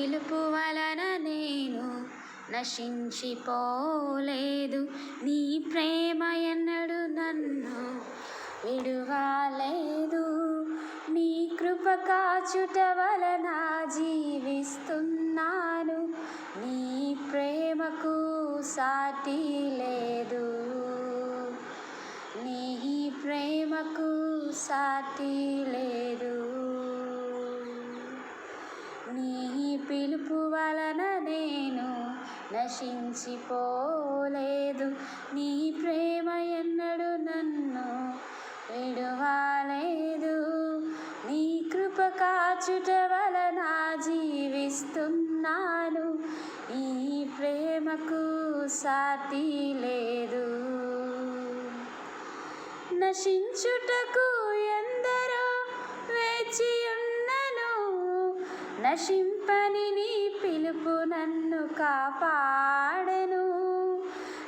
పిలుపు వలన నేను నశించిపోలేదు. నీ ప్రేమ ఎన్నడు నన్ను విడువలేదు. నీ కృప కాచుట వలన జీవిస్తున్నాను. నీ ప్రేమకు సాటి లేదు. నీ ప్రేమకు సాటి లేదు. నీ పిలుపు వలన నేను నశించిపోలేదు. నీ ప్రేమ ఎన్నడు నన్ను విడువలేదు. నీ కృప కాచుట వలన జీవిస్తున్నాను. నీ ప్రేమకు సాటి లేదు. నశించుటకు ఎందరో వేచి ఉన్నను. నశింపని నీ పిలుపు నన్ను కాపాడెను.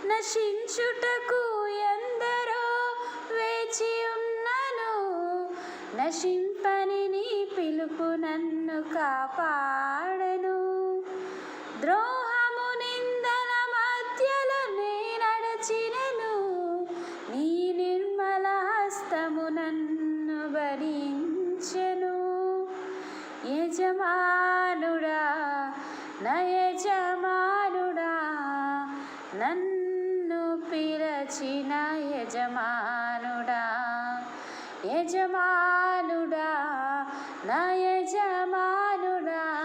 నశించుటకు ఎందరో వేచి ఉన్నను. నశింపని నీ పిలుపు నన్ను కాపాడెను. ద్రోహము నిందల మధ్యలో నే నడచినను. నీ నిర్మల హస్తము నన్ను భరించెను. యజమానుడా, నా యజమానుడా, నన్ను పిలచిన యజమానుడా. యజమానుడా, నా యజమానుడా,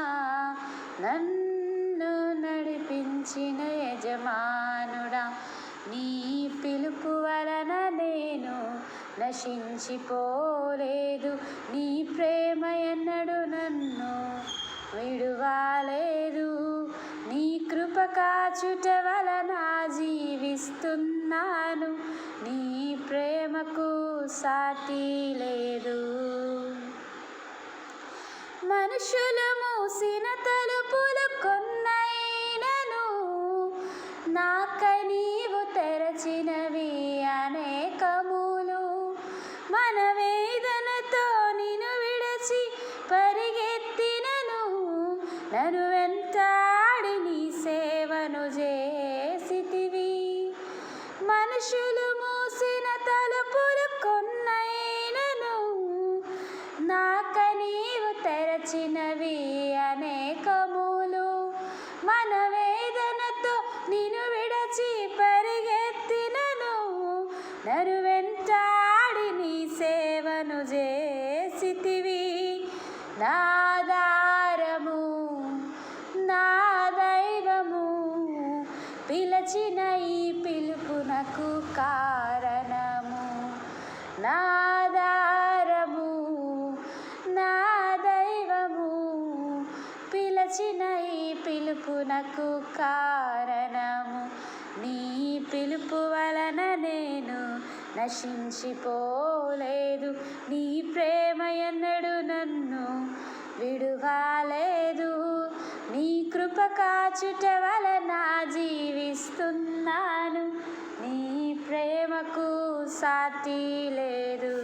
నన్ను నడిపించిన యజమానుడా. నీ పిలుపు వలన నేను నశించిపోలేదు. నీ ప్రేమ ఎన్నడు నన్ను విడువలేదు. నీ కృప కాచుట వలన జీవిస్తున్నాను. నీ ప్రేమకు సాటి లేదు. మనుషులు మూసిన తలుపులు కొన్నైనను నాకై నీవు తెరచినవి అనేకములు. మన వేదనతో నిన్ను విడచి పరిగెత్తినను. నన్ను వెంటాడి నీ సేవను చేసితివి. మనుషులు మూసిన తలుపులు కొన్నైనను నాకై నీవు తెరచినవి అనేకములు. మన వేదనతో నిన్ను విడచి పరిగెత్తినను. నన్ను వెంటాడి నీ సేవను చేసితివి. నా ఆధారము, నా దైవము, పిలచిన ఈ పిలుపునకు కారణము. నా ఆధారము, నా దైవము, పిలచిన ఈ పిలుపునకు కారణము. నీ పిలుపు వలన నేను నశించిపోలేదు. నీ ప్రేమ ఎన్నడు నన్ను విడువలేదు. నీ కృప కాచుట వలన జీవిస్తున్నాను. నీ ప్రేమకు సాటి లేదు.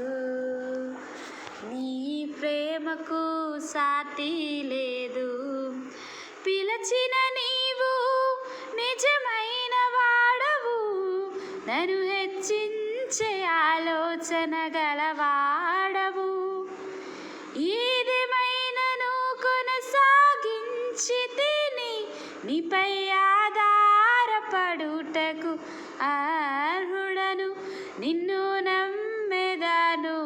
నీ ప్రేమకు సాటి లేదు. పిలచిన నీవు నిజమైన వాడవు. నన్ను హెచ్చించే ఆలోచన గలవాడవు. ఏదేమైనను కొనసాగించి తిని నీపై ఆధారపడుటకు అర్హుడను. నిన్ను నమ్మెదను,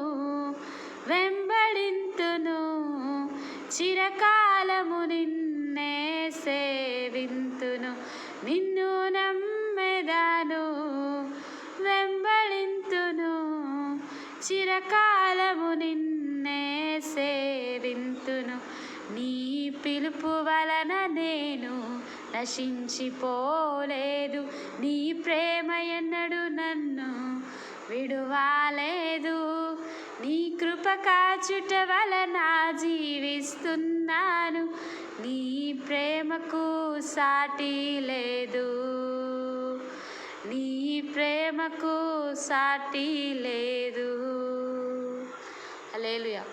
వెంబడింతును. చిరకాలము నిన్నే సేవింతును. నిన్ను నమ్మెదను, వెంబడింతును. చిరకాలము నిన్నే సేవింతును. నీ పిలుపు వలన నేను నశించిపోలేదు. నీ ప్రేమ ఎన్నడు నన్ను విడువలేదు. నీ కృప కాచుట వలన జీవిస్తున్నాను. నీ ప్రేమకు సాటి లేదు. నీ ప్రేమకు సాటి లేదు. హల్లెలూయా.